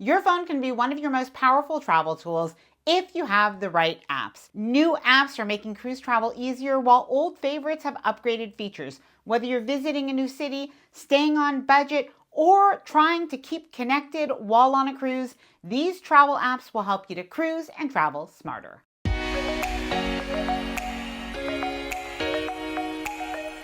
Your phone can be one of your most powerful travel tools if you have the right apps. New apps are making cruise travel easier, while old favorites have upgraded features. Whether you're visiting a new city, staying on budget, or trying to keep connected while on a cruise, these travel apps will help you to cruise and travel smarter.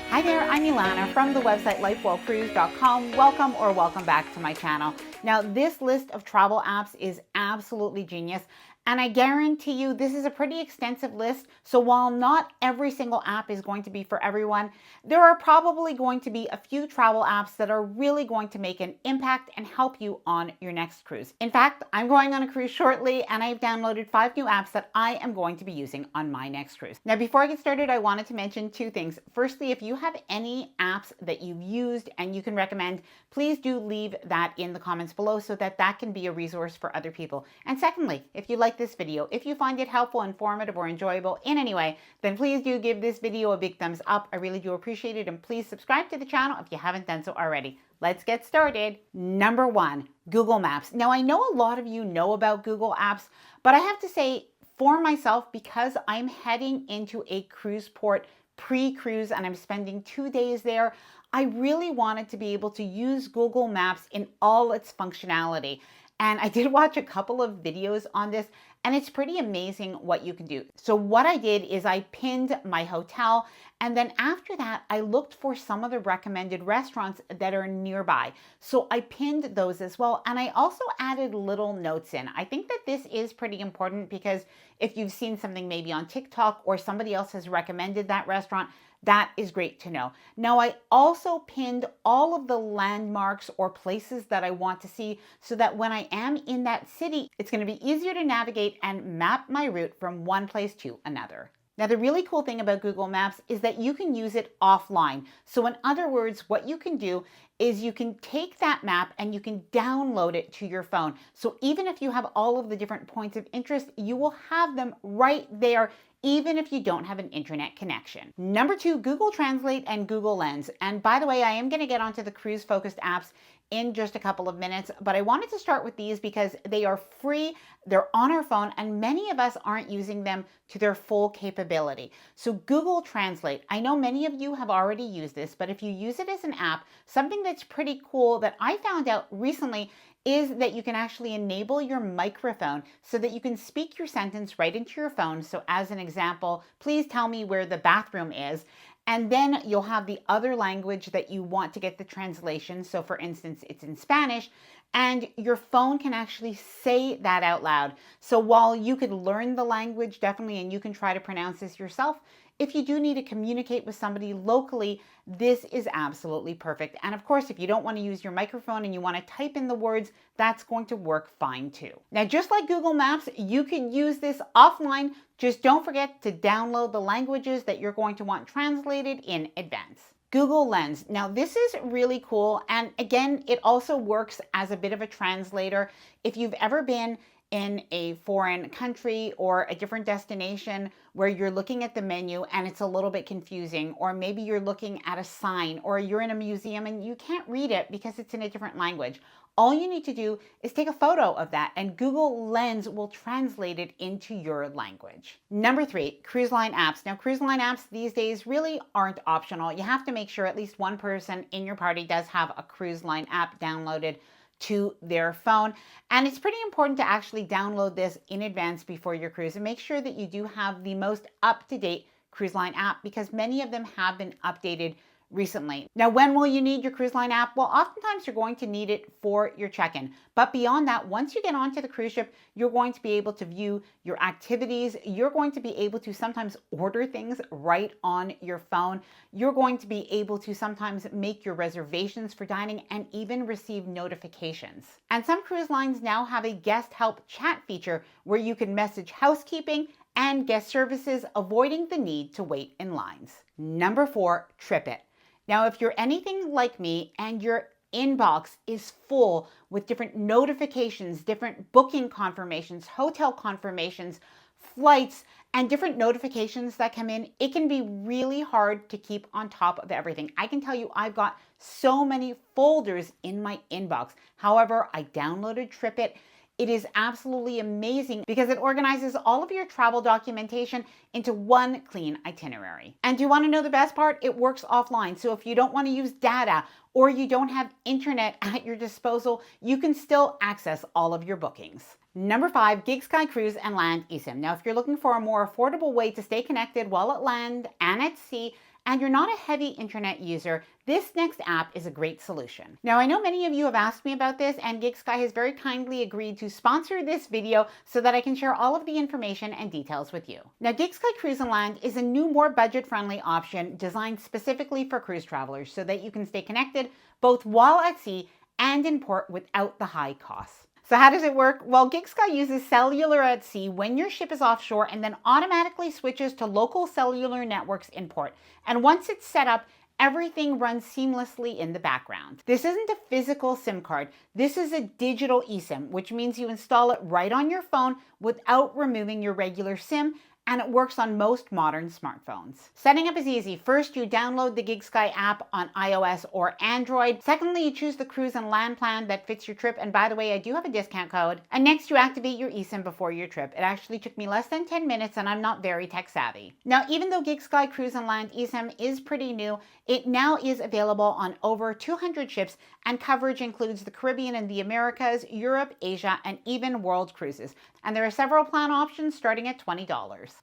Hi there, I'm Ilana from the website lifewellcruise.com. Welcome back to my channel. Now, this list of travel apps is absolutely genius, and I guarantee you this is a pretty extensive list. So while not every single app is going to be for everyone, there are probably going to be a few travel apps that are really going to make an impact and help you on your next cruise. In fact, I'm going on a cruise shortly, and I've downloaded 5 new apps that I am going to be using on my next cruise. Now, before I get started, I wanted to mention 2 things. Firstly, if you have any apps that you've used and you can recommend, please do leave that in the comments below so that can be a resource for other people. And secondly, if you like this video, if you find it helpful, informative, or enjoyable in any way, then please do give this video a big thumbs up. I really do appreciate it, and please subscribe to the channel if you haven't done so already. Let's get started. Number 1, Google Maps. Now, I know a lot of you know about Google Apps, but I have to say, for myself, because I'm heading into a cruise port pre-cruise and I'm spending 2 days there, I really wanted to be able to use Google Maps in all its functionality. And I did watch a couple of videos on this, and it's pretty amazing what you can do. So what I did is I pinned my hotel, and then after that, I looked for some of the recommended restaurants that are nearby. So I pinned those as well, and I also added little notes in. I think that this is pretty important because if you've seen something maybe on TikTok or somebody else has recommended that restaurant, that is great to know. Now, I also pinned all of the landmarks or places that I want to see so that when I am in that city, it's going to be easier to navigate and map my route from one place to another. Now, the really cool thing about Google Maps is that you can use it offline. So in other words, what you can do is you can take that map and you can download it to your phone. So even if you have all of the different points of interest, you will have them right there, even if you don't have an internet connection. Number 2, Google Translate and Google Lens. And by the way, I am going to get onto the cruise-focused apps in just a couple of minutes, but I wanted to start with these because they are free, they're on our phone, and many of us aren't using them to their full capability. So Google Translate, I know many of you have already used this, but if you use it as an app, something that's pretty cool that I found out recently is that you can actually enable your microphone so that you can speak your sentence right into your phone. So as an example, please tell me where the bathroom is. And then you'll have the other language that you want to get the translation. So for instance, it's in Spanish, and your phone can actually say that out loud. So while you could learn the language definitely, and you can try to pronounce this yourself, if you do need to communicate with somebody locally, this is absolutely perfect. And of course, if you don't want to use your microphone and you want to type in the words, that's going to work fine too. Now, just like Google Maps, you could use this offline. Just don't forget to download the languages that you're going to want translated in advance. Google Lens. Now, this is really cool. And again, it also works as a bit of a translator. If you've ever been in a foreign country or a different destination where you're looking at the menu and it's a little bit confusing, or maybe you're looking at a sign, or you're in a museum and you can't read it because it's in a different language, all you need to do is take a photo of that and Google Lens will translate it into your language. Number 3, cruise line apps. Now, cruise line apps these days really aren't optional. You have to make sure at least one person in your party does have a cruise line app downloaded to their phone. And it's pretty important to actually download this in advance before your cruise and make sure that you do have the most up-to-date cruise line app because many of them have been updated recently. Now, when will you need your cruise line app? Well, oftentimes you're going to need it for your check-in. But beyond that, once you get onto the cruise ship, you're going to be able to view your activities. You're going to be able to sometimes order things right on your phone. You're going to be able to sometimes make your reservations for dining and even receive notifications. And some cruise lines now have a guest help chat feature where you can message housekeeping and guest services, avoiding the need to wait in lines. Number 4, TripIt. Now, if you're anything like me and your inbox is full with different notifications, different booking confirmations, hotel confirmations flights, and different notifications that come in, it can be really hard to keep on top of everything. I can tell you I've got so many folders in my inbox. However, I downloaded TripIt. It is absolutely amazing because it organizes all of your travel documentation into one clean itinerary. And do you want to know the best part? It works offline. So if you don't want to use data or you don't have internet at your disposal, you can still access all of your bookings. Number 5, GigSky Cruise and Land eSIM. Now, if you're looking for a more affordable way to stay connected while at land and at sea, and you're not a heavy internet user, this next app is a great solution. Now, I know many of you have asked me about this, and GigSky has very kindly agreed to sponsor this video so that I can share all of the information and details with you. Now, GigSky Cruise and Land is a new, more budget-friendly option designed specifically for cruise travelers so that you can stay connected both while at sea and in port without the high costs. So how does it work? Well, GigSky uses cellular at sea when your ship is offshore and then automatically switches to local cellular networks in port. And once it's set up, everything runs seamlessly in the background. This isn't a physical SIM card. This is a digital eSIM, which means you install it right on your phone without removing your regular SIM, and it works on most modern smartphones. Setting up is easy. First, you download the GigSky app on iOS or Android. Secondly, you choose the cruise and land plan that fits your trip. And by the way, I do have a discount code. And next, you activate your eSIM before your trip. It actually took me less than 10 minutes, and I'm not very tech savvy. Now, even though GigSky Cruise and Land eSIM is pretty new, it now is available on over 200 ships, and coverage includes the Caribbean and the Americas, Europe, Asia, and even world cruises. And there are several plan options starting at $20.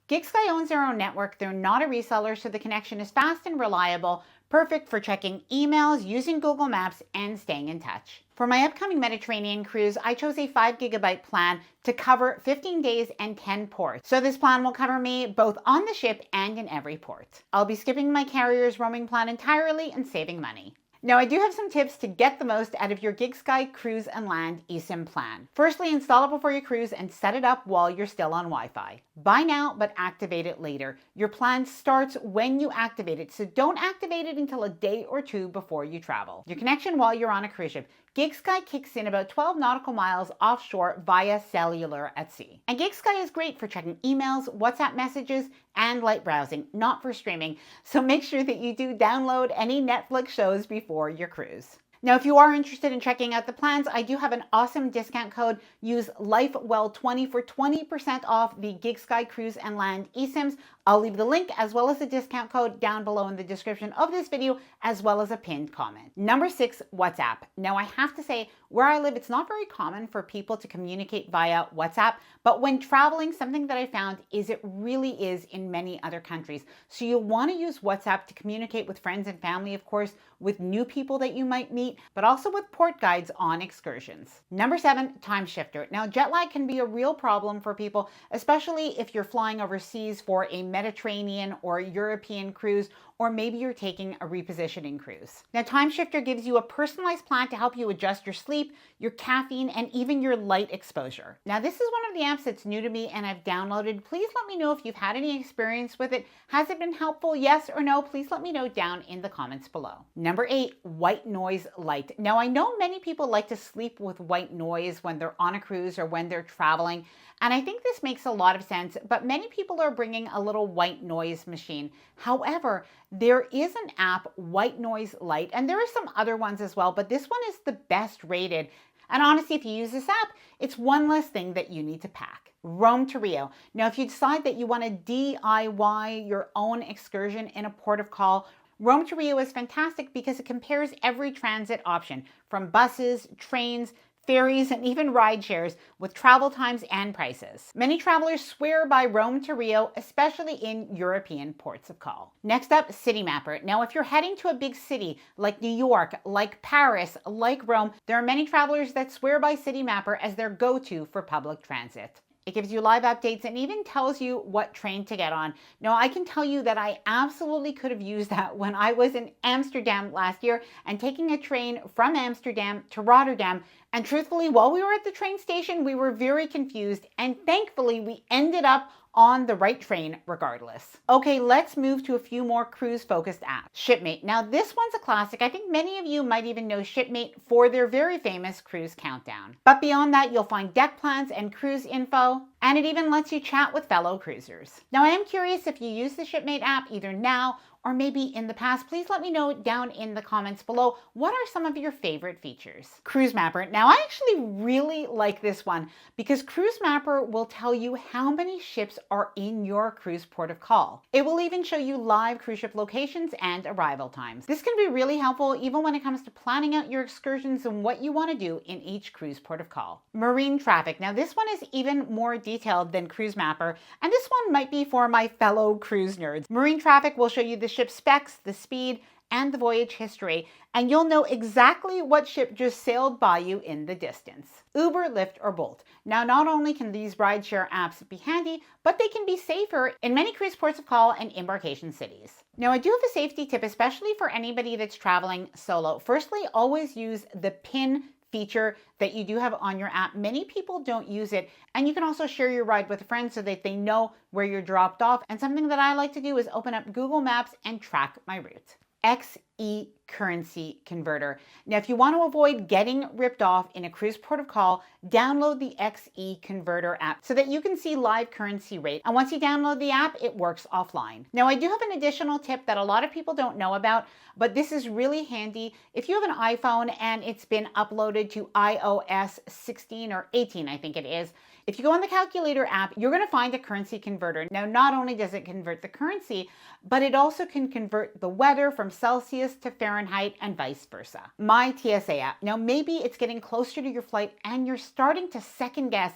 GigSky owns their own network. They're not a reseller, so the connection is fast and reliable, perfect for checking emails, using Google Maps, and staying in touch. For my upcoming Mediterranean cruise, I chose a 5 GB plan to cover 15 days and 10 ports. So this plan will cover me both on the ship and in every port. I'll be skipping my carrier's roaming plan entirely and saving money. Now, I do have some tips to get the most out of your GigSky Cruise and Land eSIM plan. Firstly, install it before your cruise and set it up while you're still on Wi-Fi. Buy now, but activate it later. Your plan starts when you activate it, so don't activate it until a day or two before you travel. Your connection while you're on a cruise ship. GigSky kicks in about 12 nautical miles offshore via cellular at sea. And GigSky is great for checking emails, WhatsApp messages, and light browsing, not for streaming. So make sure that you do download any Netflix shows before your cruise. Now, if you are interested in checking out the plans, I do have an awesome discount code. Use LifeWell20 for 20% off the GigSky Cruise and Land eSIMs. I'll leave the link as well as the discount code down below in the description of this video, as well as a pinned comment. Number 6, WhatsApp. Now, I have to say, where I live, it's not very common for people to communicate via WhatsApp, but when traveling, something that I found is it really is in many other countries. So you'll want to use WhatsApp to communicate with friends and family, of course, with new people that you might meet, but also with port guides on excursions. Number 7, time shifter. Now, jet lag can be a real problem for people, especially if you're flying overseas for a Mediterranean or European cruise, or maybe you're taking a repositioning cruise. Now, time shifter gives you a personalized plan to help you adjust your sleep, your caffeine, and even your light exposure. Now, this is one of the apps that's new to me and I've downloaded. Please let me know if you've had any experience with it. Has it been helpful? Yes or no? Please let me know down in the comments below. Number 8, white noise light. Now, I know many people like to sleep with white noise when they're on a cruise or when they're traveling, and I think this makes a lot of sense, but many people are bringing a little white noise machine. However, there is an app, White Noise Light, and there are some other ones as well, but this one is the best rated. And honestly, if you use this app, it's one less thing that you need to pack. Rome to Rio. Now, if you decide that you want to DIY your own excursion in a port of call, Rome to Rio is fantastic because it compares every transit option, from buses, trains, ferries, and even ride shares, with travel times and prices. Many travelers swear by Rome to Rio, especially in European ports of call. Next up, City Mapper. Now, if you're heading to a big city like New York, like Paris, like Rome, there are many travelers that swear by City Mapper as their go-to for public transit. It gives you live updates and even tells you what train to get on. Now, I can tell you that I absolutely could have used that when I was in Amsterdam last year and taking a train from Amsterdam to Rotterdam. And truthfully, while we were at the train station, we were very confused, and thankfully we ended up on the right train regardless. Okay, let's move to a few more cruise-focused apps. Shipmate. Now, this one's a classic. I think many of you might even know Shipmate for their very famous cruise countdown. But beyond that, you'll find deck plans and cruise info. And it even lets you chat with fellow cruisers. Now, I am curious if you use the Shipmate app either now or maybe in the past. Please let me know down in the comments below, what are some of your favorite features? Cruise Mapper. Now, I actually really like this one because Cruise Mapper will tell you how many ships are in your cruise port of call. It will even show you live cruise ship locations and arrival times. This can be really helpful even when it comes to planning out your excursions and what you want to do in each cruise port of call. Marine traffic. Now, this one is even more detailed than Cruise Mapper, and this one might be for my fellow cruise nerds. Marine traffic will show you the ship specs, the speed, and the voyage history, and you'll know exactly what ship just sailed by you in the distance. Uber, Lyft, or Bolt. Now, not only can these rideshare apps be handy, but they can be safer in many cruise ports of call and embarkation cities. Now, I do have a safety tip, especially for anybody that's traveling solo. Firstly, always use the PIN feature that you do have on your app. Many people don't use it, and you can also share your ride with a friend so that they know where you're dropped off. And something that I like to do is open up Google Maps and track my route. XE currency converter. Now, if you want to avoid getting ripped off in a cruise port of call, download the XE converter app so that you can see live currency rate. And once you download the app, it works offline. Now, I do have an additional tip that a lot of people don't know about, but this is really handy. If you have an iPhone and it's been uploaded to iOS 16 or 18, I think it is, if you go on the calculator app, you're going to find a currency converter. Now, not only does it convert the currency, but it also can convert the weather from Celsius to Fahrenheit and vice versa. My TSA app. Now, maybe it's getting closer to your flight and you're starting to second guess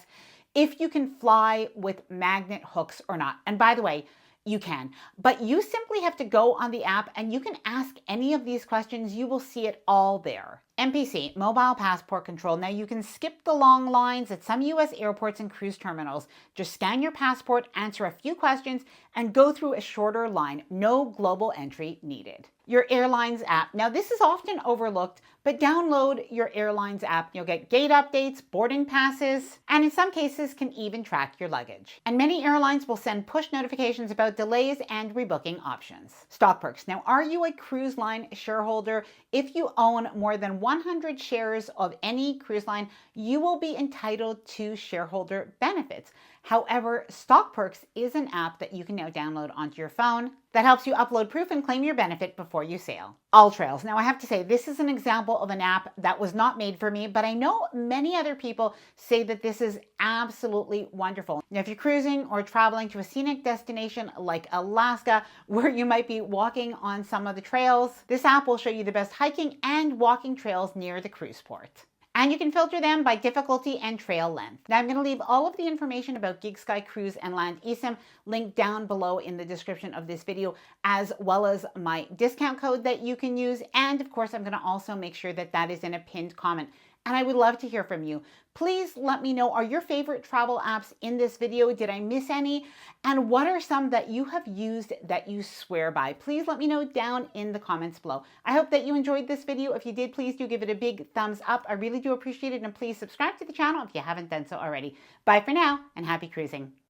if you can fly with magnet hooks or not. And by the way, you can, but you simply have to go on the app and you can ask any of these questions. You will see it all there. MPC, Mobile Passport Control. Now, you can skip the long lines at some US airports and cruise terminals. Just scan your passport, answer a few questions, and go through a shorter line. No global entry needed. Your airlines app. Now, this is often overlooked, but download your airlines app. You'll get gate updates, boarding passes, and in some cases can even track your luggage. And many airlines will send push notifications about delays and rebooking options. Stock perks. Now, are you a cruise line shareholder? If you own more than 100 shares of any cruise line, you will be entitled to shareholder benefits. However, Stock Perks is an app that you can now download onto your phone that helps you upload proof and claim your benefit before you sail. AllTrails. Now, I have to say, this is an example of an app that was not made for me, but I know many other people say that this is absolutely wonderful. Now, if you're cruising or traveling to a scenic destination like Alaska, where you might be walking on some of the trails, this app will show you the best hiking and walking trails near the cruise port. And you can filter them by difficulty and trail length. Now, I'm going to leave all of the information about GigSky Cruise and Land eSIM linked down below in the description of this video, as well as my discount code that you can use. And of course, I'm going to also make sure that that is in a pinned comment. And I would love to hear from you. Please let me know, are your favorite travel apps in this video? Did I miss any? And what are some that you have used that you swear by? Please let me know down in the comments below. I hope that you enjoyed this video. If you did, please do give it a big thumbs up. I really do appreciate it. And please subscribe to the channel if you haven't done so already. Bye for now and happy cruising.